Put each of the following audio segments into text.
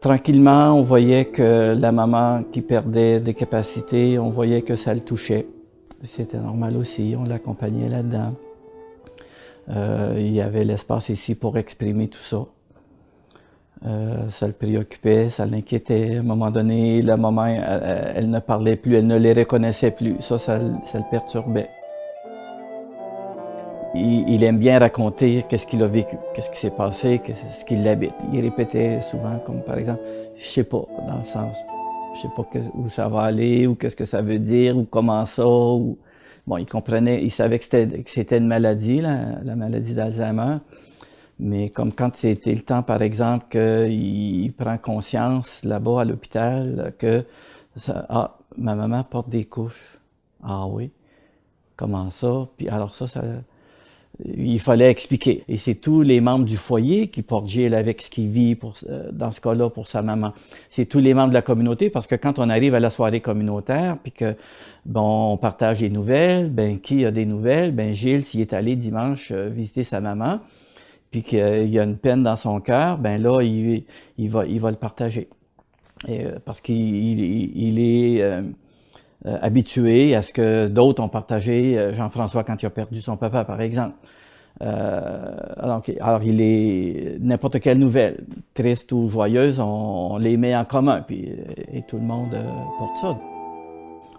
Tranquillement, on voyait que la maman qui perdait des capacités, on voyait que ça le touchait. C'était normal aussi, on l'accompagnait là-dedans. Il y avait l'espace ici pour exprimer tout ça. Ça le préoccupait, ça l'inquiétait. À un moment donné, la maman, elle ne parlait plus, elle ne les reconnaissait plus. Ça le perturbait. Il aime bien raconter qu'est-ce qu'il a vécu, qu'est-ce qui s'est passé, ce qui l'habite. Il répétait souvent, comme par exemple, je sais pas, dans le sens, je sais pas où ça va aller, ou qu'est-ce que ça veut dire, ou comment ça, ou... Bon, il comprenait, il savait que c'était une maladie, la maladie d'Alzheimer, mais comme quand c'était le temps, par exemple, qu'il prend conscience là-bas à l'hôpital que ah, ma maman porte des couches. Ah oui, comment ça? Puis alors ça il fallait expliquer. Et c'est tous les membres du foyer qui portent Gilles avec ce qu'il vit dans ce cas-là pour sa maman. C'est tous les membres de la communauté parce que quand on arrive à la soirée communautaire puis que bon on partage les nouvelles, ben qui a des nouvelles? Ben Gilles s'il est allé dimanche visiter sa maman puis qu'il y a une peine dans son cœur, ben là il va le partager. Et, parce qu'il est habitué à ce que d'autres ont partagé, Jean-François quand il a perdu son papa par exemple. Alors il est n'importe quelle nouvelle, triste ou joyeuse, on les met en commun, puis et tout le monde porte ça.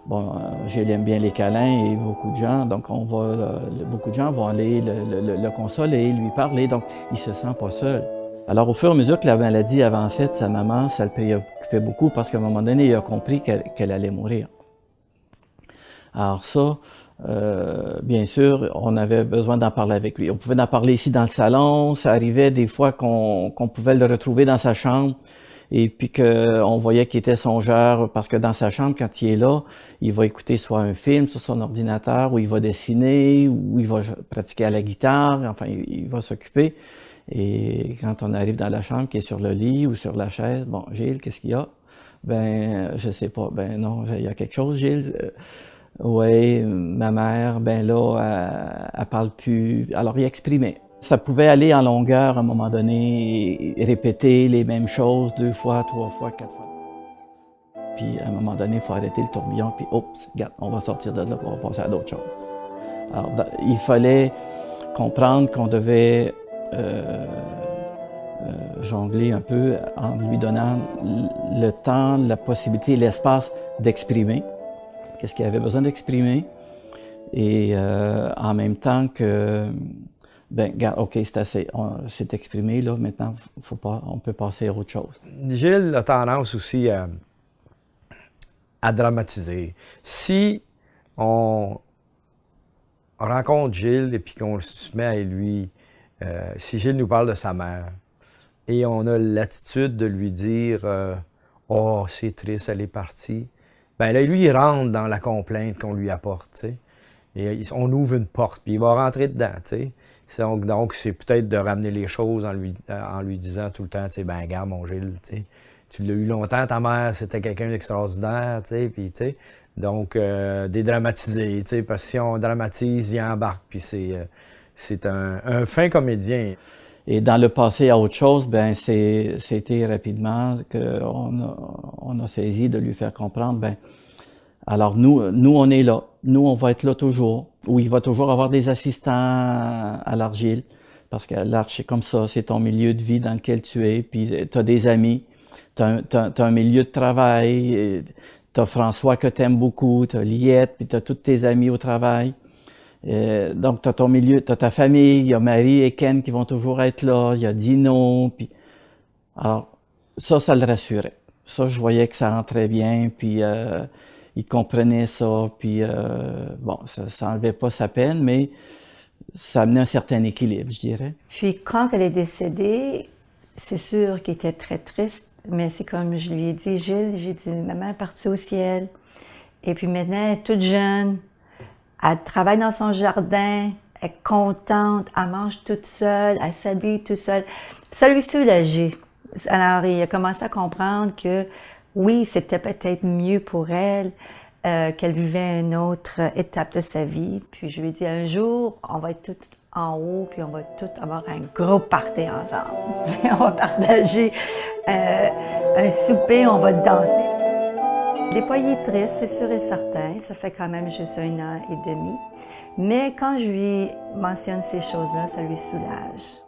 Bon, Gilles aime bien les câlins et beaucoup de gens, donc beaucoup de gens vont aller le consoler, lui parler, donc il se sent pas seul. Alors au fur et à mesure que la maladie avançait de sa maman, ça le préoccupait beaucoup parce qu'à un moment donné, il a compris qu'elle allait mourir. Alors ça, bien sûr, on avait besoin d'en parler avec lui. On pouvait en parler ici dans le salon. Ça arrivait des fois qu'on pouvait le retrouver dans sa chambre et puis qu'on voyait qu'il était songeur parce que dans sa chambre, quand il est là, il va écouter soit un film sur son ordinateur ou il va dessiner ou il va pratiquer à la guitare. Enfin, il va s'occuper. Et quand on arrive dans la chambre, qui est sur le lit ou sur la chaise, bon, Gilles, qu'est-ce qu'il y a? Ben, je sais pas. Ben non, il y a quelque chose, Gilles. Oui, ma mère, ben là, elle parle plus. Alors, il exprimait. Ça pouvait aller en longueur à un moment donné, répéter les mêmes choses 2 fois, 3 fois, 4 fois. Puis à un moment donné, il faut arrêter le tourbillon, puis oups, regarde, on va sortir de là, on va passer à d'autres choses. Alors, il fallait comprendre qu'on devait jongler un peu en lui donnant le temps, la possibilité, l'espace d'exprimer. Qu'est-ce qu'il avait besoin d'exprimer, et en même temps que, ben, regarde, ok, c'est assez, c'est exprimé, là, maintenant, on peut passer à autre chose. Gilles a tendance aussi à dramatiser. Si on rencontre Gilles et puis qu'on se met à lui, si Gilles nous parle de sa mère, et on a l'attitude de lui dire oh, c'est triste, elle est partie », ben là, lui, il rentre dans la complainte qu'on lui apporte, tu sais. Et on ouvre une porte, puis il va rentrer dedans, tu sais. Donc, c'est peut-être de ramener les choses en lui disant tout le temps, tu sais, ben, regarde, mon Gilles, tu sais, tu l'as eu longtemps, ta mère, c'était quelqu'un d'extraordinaire, tu sais, puis, tu sais. Donc, dédramatiser, tu sais, parce que si on dramatise, il embarque, puis c'est un fin comédien. Et dans le passé à autre chose, ben c'était rapidement qu'on a saisi de lui faire comprendre, ben alors nous on est là, nous on va être là toujours, où il va toujours avoir des assistants à l'Argile, parce que l'Arche c'est comme ça, c'est ton milieu de vie dans lequel tu es, puis tu as des amis, tu as un milieu de travail, tu as François que tu aimes beaucoup, tu as Liette, puis tu as tous tes amis au travail. Donc, tu as ton milieu, tu as ta famille, il y a Marie et Ken qui vont toujours être là, il y a Dino, puis... Alors, ça le rassurait. Ça, je voyais que ça rentrait bien, puis il comprenait ça, puis bon, ça enlevait pas sa peine, mais ça amenait un certain équilibre, je dirais. Puis quand elle est décédée, c'est sûr qu'il était très triste, mais c'est comme je lui ai dit, Gilles, j'ai dit, maman est partie au ciel, et puis maintenant, elle est toute jeune, elle travaille dans son jardin, elle est contente, elle mange toute seule, elle s'habille toute seule. Ça lui soulageait. Alors, il a commencé à comprendre que oui, c'était peut-être mieux pour elle, qu'elle vivait une autre étape de sa vie. Puis je lui ai dit, un jour, on va être toutes en haut, puis on va toutes avoir un gros party ensemble. On va partager un souper, on va danser. Des fois, il est triste, c'est sûr et certain. Ça fait quand même juste 1 an et demi. Mais quand je lui mentionne ces choses-là, ça lui soulage.